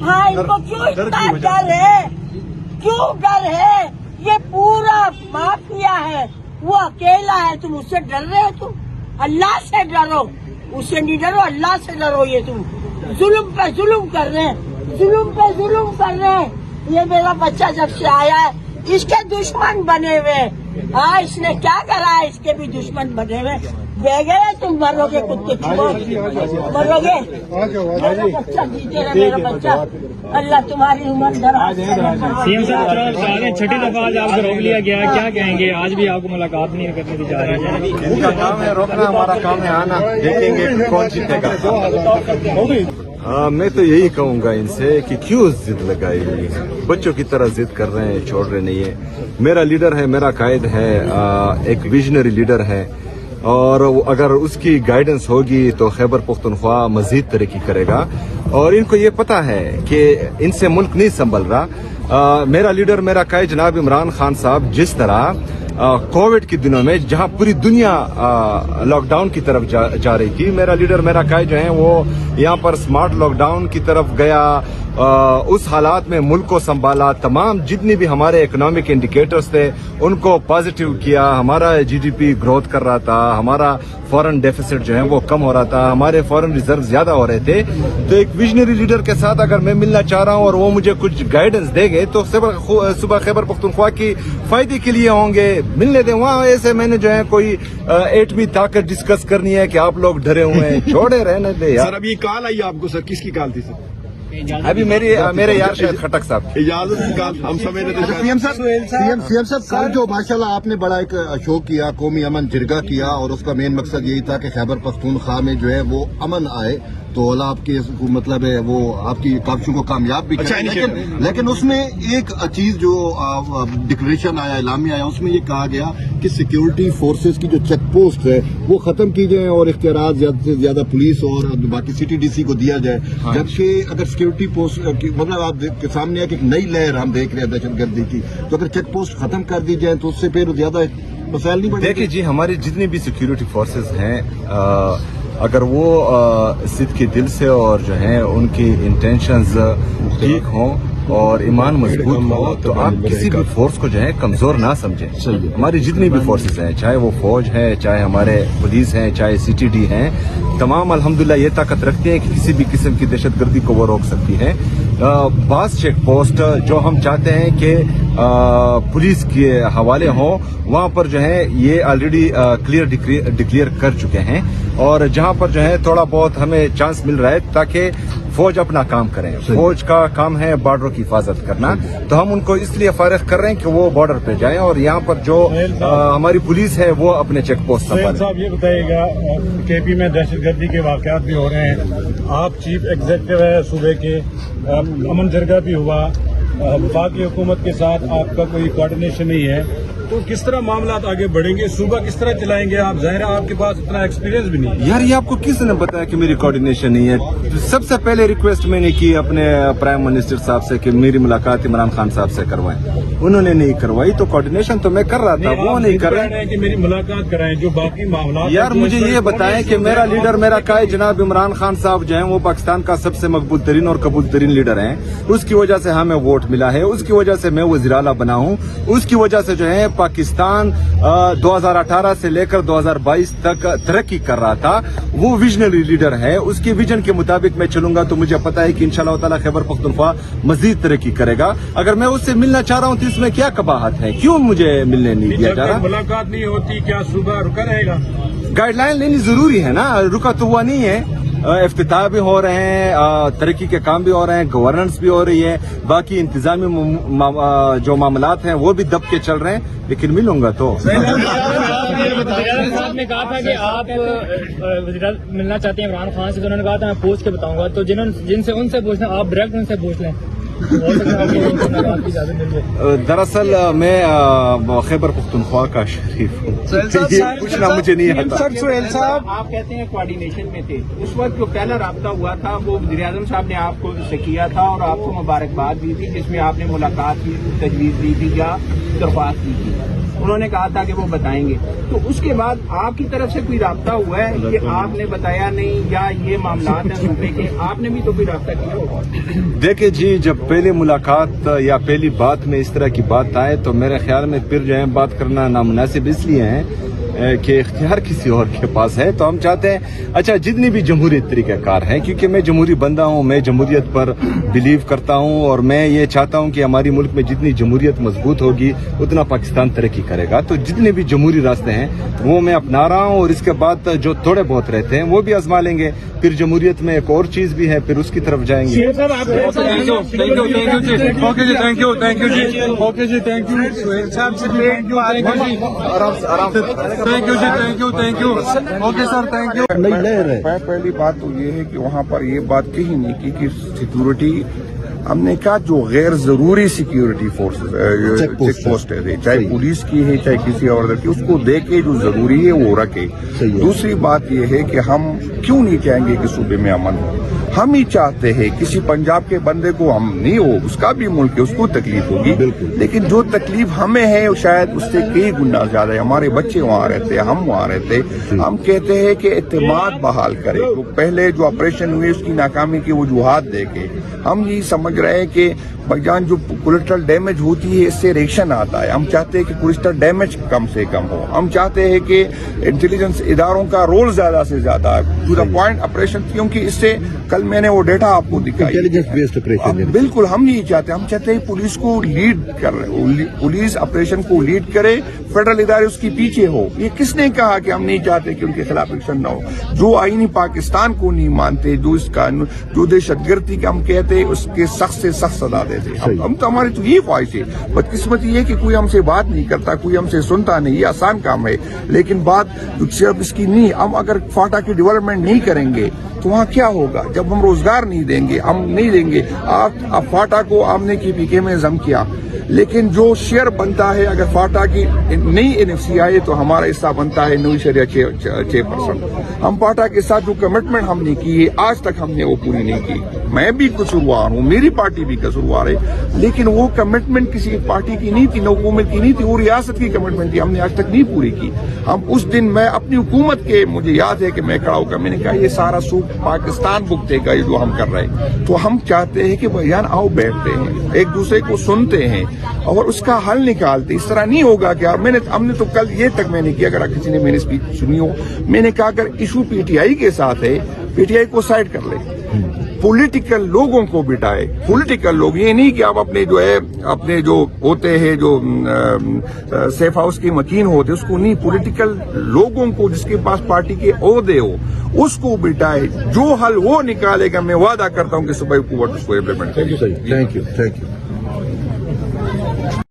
हाँ, इनको क्यों इतना डर है, क्यों डर है? ये पूरा माफिया है, वो अकेला है, तुम उससे डर रहे हो? तुम अल्लाह से डरो, उससे नहीं डरो, अल्लाह से डरो। ये तुम जुल्म पे जुल्म कर रहे हैं, जुल्म पे जुल्म कर रहे हैं। ये मेरा बच्चा जब से आया है, इसके दुश्मन बने हुए। हाँ, इसने क्या करा है, इसके भी दुश्मन बने हुए। बेगैर तुम मरोगे, कुत्ते मरोगे। मेरा बच्चा जीते रहे, मेरा बच्चा, अल्लाह तुम्हारी उम्र दराज। सीएम साहब, छठी दफा आज आपको रोक लिया गया, क्या कहेंगे? आज भी आपको मुलाकात नहीं करने दी जा रही है। उनका काम है रोकना, हमारा काम है आना, देखेंगे कौन जीतेगा। मैं तो यही कहूंगा इनसे कि क्यों जिद लगाई हुई है, बच्चों की तरह जिद कर रहे हैं, छोड़ रहे नहीं है। मेरा लीडर है, मेरा कायद है, एक विजनरी लीडर है, और अगर उसकी गाइडेंस होगी तो खैबर पख्तूनख्वा मजीद तरक्की करेगा। और इनको ये पता है कि इनसे मुल्क नहीं संभल रहा। मेरा लीडर, मेरा कायद जनाब इमरान खान साहब जिस तरह कोविड के दिनों में जहां पूरी दुनिया लॉकडाउन की तरफ जा रही थी, मेरा लीडर, मेरा कायद जो है वो यहाँ पर स्मार्ट लॉकडाउन की तरफ गया। उस हालात में मुल्क को संभाला, तमाम जितनी भी हमारे इकोनॉमिक इंडिकेटर्स थे उनको पॉजिटिव किया। हमारा जीडीपी ग्रोथ कर रहा था, हमारा फॉरेन डेफिसिट जो है वो कम हो रहा था, हमारे फॉरेन रिजर्व ज्यादा हो रहे थे। तो एक विजनरी लीडर के साथ अगर मैं मिलना चाह रहा हूँ और वो मुझे कुछ गाइडेंस देंगे तो सुबह खैबर पख्तूनख्वा की फायदे के लिए होंगे, मिलने दें। वहाँ ऐसे मैंने जो है कोई एटमी ताकत डिस्कस करनी है कि आप लोग डरे हुए हैं, छोड़े रहने दे यार। सर अभी कॉल आई आपको, सर किसकी कॉल थी सर? अभी मेरे यार शायद खटक साहब इजाजत की कॉल हम समझ रहे थे। सीएम साहब कल जो माशाल्लाह आपने बड़ा एक शो किया, कौमी अमन जिरगा किया, और उसका मेन मकसद यही था कि खैबर पख्तूनख्वा में जो है वो अमन आए, तो अल्लाह आपके मतलब है वो आपकी काविशों को कामयाब भी करे। लेकिन उसमें एक चीज जो डिक्लेरेशन आया, एलामिया आया, उसमें ये कहा गया कि सिक्योरिटी फोर्सेस की जो चेक पोस्ट है वो खत्म की जाए और इख्तियारात ज्यादा से ज्यादा पुलिस और बाकी सिटी को दिया जाए। हाँ। जबकि अगर सिक्योरिटी पोस्ट मतलब आपके सामने एक नई लहर हम देख रहे हैं दहशतगर्दी की, तो अगर चेक पोस्ट खत्म कर दी जाए तो उससे फिर ज्यादा मसाइल नहीं बढ़ेंगे। देखिए जी, हमारी जितनी भी सिक्योरिटी फोर्सेस हैं, अगर वो सिद्ध के दिल से और जो है उनकी इंटेंशंस ठीक हों और ईमान मजबूत हो तो आप किसी भी फोर्स को जो है कमजोर ना समझें। हमारी जितनी भी फोर्सेस हैं, चाहे वो फौज है, चाहे हमारे पुलिस हैं, चाहे सीटीडी हैं, तमाम अल्हम्दुलिल्लाह ये ताकत रखते हैं कि किसी भी किस्म की दहशतगर्दी को वो रोक सकती है। बास चेक पोस्ट जो हम चाहते हैं कि पुलिस के हवाले हों, वहां पर जो है ये ऑलरेडी क्लियर डिक्लेयर कर चुके हैं, और जहां पर जो है थोड़ा बहुत हमें चांस मिल रहा है ताकि फौज अपना काम करें। फौज का काम है बॉर्डर की हिफाजत करना, तो हम उनको इसलिए फारिग कर रहे हैं कि वो बॉर्डर पे जाएं और यहाँ पर जो हमारी पुलिस है वो अपने चेक पोस्ट संभालें। साहब ये बताइएगा, केपी में दहशतगर्दी के वाकयात भी हो रहे हैं, आप चीफ एग्जीक्यूटिव है सूबे के, अमन जिरगा भी हुआ, वफाकी हुकूमत के साथ आपका कोई कोऑर्डिनेशन नहीं है, तो किस तरह मामला आगे बढ़ेंगे, सूबा किस तरह चलाएंगे आप? जाहिर है आपके पास इतना एक्सपीरियंस भी नहीं है। यार ये आपको किसने बताया कि मेरी कोऑर्डिनेशन नहीं है? सबसे पहले रिक्वेस्ट मैंने की अपने प्राइम मिनिस्टर साहब से कि मेरी मुलाकात इमरान खान साहब से करवाएं, उन्होंने नहीं करवाई, तो कोऑर्डिनेशन तो मैं कर रहा था, वो नहीं कर रहे हैं कि मेरी मुलाकात कराएं। जो बाकी मामला, यार मुझे ये बताएं कि मेरा लीडर, मेरा कायद जनाब इमरान खान साहब जो है वो पाकिस्तान का सबसे मकबूल तरीन और कबूल तरीन लीडर हैं, उसकी वजह से हमें वोट मिला है, उसकी वजह से मैं वज़ीर आला बना हूँ, उसकी वजह से जो है पाकिस्तान 2018 से लेकर 2022 तक तरक्की कर रहा था। वो विजनरी लीडर है, उसके विजन के मुताबिक मैं चलूंगा तो मुझे पता है कि इंशाअल्लाह ताला खैबर पख्तूनख्वा मजीद तरक्की करेगा। अगर मैं उससे मिलना चाह रहा हूँ तो इसमें क्या कबाहत है, क्यों मुझे मिलने नहीं दिया जा रहा? मुलाकात नहीं होती, क्या सूबा रुका रहेगा? गाइडलाइन लेनी जरूरी है ना, रुका तो हुआ नहीं है। इफ्तिताह भी हो रहे हैं, तरक्की के काम भी हो रहे हैं, गवर्नेंस भी हो रही है, बाकी इंतजामी जो मामलात हैं वो भी दब के चल रहे हैं, लेकिन मिलूंगा तो। साहब ने कहा था कि आप मिलना चाहते हैं इमरान खान से, तो उन्होंने कहा था मैं पूछ के बताऊंगा, तो जिनसे उनसे पूछना, आप डायरेक्ट उनसे पूछ लें। दरअसल मैं खैबर पख्तूनख्वा का शरीफ हूँ, ये पूछना मुझे नहीं आता। सर सुहेल साहब, आप कहते हैं कोऑर्डिनेशन में थे, उस वक्त जो पहला राब्ता हुआ था वो वज़ीर-ए-आज़म साहब ने आपको से किया था और आपको मुबारकबाद दी थी, जिसमें आपने मुलाकात की तजवीज़ दी थी या दरख्वास्त दी थी, انہوں نے کہا تھا کہ وہ بتائیں گے. تو اس کے بعد آپ کی طرف سے کوئی رابطہ ہوا ہے کہ آپ نے بتایا نہیں یا یہ معاملات ہیں صوبے کے؟ آپ نے بھی تو کوئی رابطہ کیا ہوگا. دیکھیں جی، جب پہلی ملاقات یا پہلی بات میں اس طرح کی بات آئے تو میرے خیال میں پھر جو ہے بات کرنا نامناسب اس لیے ہے کہ اختیار کسی اور کے پاس ہے. تو ہم چاہتے ہیں اچھا جتنی بھی جمہوریت طریقہ کار ہے، کیونکہ میں جمہوری بندہ ہوں، میں جمہوریت پر بلیو کرتا ہوں اور میں یہ چاہتا ہوں کہ ہماری ملک میں جتنی جمہوریت مضبوط ہوگی اتنا پاکستان ترقی کرے گا. تو جتنے بھی جمہوری راستے ہیں وہ میں اپنا رہا ہوں، اور اس کے بعد جو تھوڑے بہت رہتے ہیں وہ بھی آزما لیں گے. پھر جمہوریت میں ایک اور چیز بھی ہے، پھر اس کی طرف جائیں گے. پہلی بات تو یہ ہے کہ وہاں پر یہ بات کہی نہیں کی کہ سیکیورٹی، ہم نے کہا جو غیر ضروری سیکیورٹی فورسز چیک پوسٹ ہے، چاہے پولیس کی ہے چاہے کسی اور کی، اس کو دے کے جو ضروری ہے وہ رکھے. دوسری بات یہ ہے کہ ہم کیوں نہیں چاہیں گے کہ صوبے میں امن ہو. ہم ہی چاہتے ہیں کسی پنجاب کے بندے کو ہم نہیں ہو، اس کا بھی ملک ہے، اس کو تکلیف ہوگی، لیکن جو تکلیف ہمیں ہے شاید اس سے کئی گنا زیادہ ہے. ہمارے بچے وہاں رہتے ہیں، ہم وہاں رہتے. ہم کہتے ہیں کہ اعتماد بحال کرے. پہلے جو آپریشن ہوئے اس کی ناکامی کی وجوہات دے کے ہم یہ سمجھ رہے ہیں کہ بجان جو کولیٹرل ڈیمیج ہوتی ہے اس سے ریئیکشن آتا ہے. ہم چاہتے ہیں کہ کولیٹرل ڈیمیج کم سے کم ہو. ہم چاہتے ہیں کہ انٹیلیجنس اداروں کا رول زیادہ سے زیادہ ٹو دا پوائنٹ آپریشن، کیونکہ اس سے کل میں نے وہ ڈیٹا آپ کو دکھائی. بالکل ہم نہیں چاہتے. ہم چاہتے ہیں پولیس کو لیڈ کر رہے، پولیس آپریشن کو لیڈ کرے، فیڈرل ادارے اس کے پیچھے ہو. یہ کس نے کہا کہ ہم نہیں چاہتے کہ ان کے خلاف ایکشن نہ ہو؟ جو آئینی پاکستان کو نہیں مانتے، جو اس کا جو دہشت گردی کا ہم کہتے ہیں اس کے سخت سے سخت سزا دیتے. ہم تو ہماری تو یہ خواہش ہے. بدقسمتی یہ کہ کوئی ہم سے بات نہیں کرتا، کوئی ہم سے سنتا نہیں. یہ آسان کام ہے، لیکن بات صرف اس کی نہیں. ہم اگر فاٹا کی ڈیولپمنٹ نہیں کریں گے تو وہاں کیا ہوگا؟ جب ہم روزگار نہیں دیں گے، ہم نہیں دیں گے. آپ فاٹا کو آپ نے کی پی کے میں ضم کیا، لیکن جو شیئر بنتا ہے اگر فاٹا کی نئی NFC آئے تو ہمارا حصہ بنتا ہے 9.6%. ہم فاٹا کے ساتھ جو کمٹمنٹ ہم نے کی ہے آج تک ہم نے وہ پوری نہیں کی. میں بھی قصوروار ہوں، میری پارٹی بھی قصوروار ہے، لیکن وہ کمٹمنٹ کسی پارٹی کی نہیں تھی، نہ حکومت کی نہیں تھی، وہ ریاست کی کمٹمنٹ تھی. ہم نے آج تک نہیں پوری کی. ہم اس دن میں اپنی حکومت کے مجھے یاد ہے کہ میں کھڑا ہو کر میں نے کہا یہ سارا سوپ پاکستان بھگتے گا یہ جو ہم کر رہے ہیں. تو ہم چاہتے ہیں کہ بھائیان آؤ بیٹھتے ہیں، ایک دوسرے کو سنتے ہیں اور اس کا حل نکالتے. اس طرح نہیں ہوگا کہ ہم نے تو کل یہ تک میں نے کیا، اگر کسی نے میری اسپیچ سنی ہو، میں نے کہا اگر ایشو PTI کے ساتھ ہے، PTI کو سائڈ کر لے، پولیٹیکل لوگوں کو بٹائے. پولیٹیکل لوگ، یہ نہیں کہ آپ اپنے جو ہوتے ہیں جو سیف ہاؤس کے مکین ہوتے اس کو نہیں، پولیٹیکل لوگوں کو جس کے پاس پارٹی کے عہدے ہو اس کو بٹائے. جو حل وہ نکالے گا میں وعدہ کرتا ہوں کہ صبح حکومت اس کو امپلیمنٹ کرے گی. Thank you.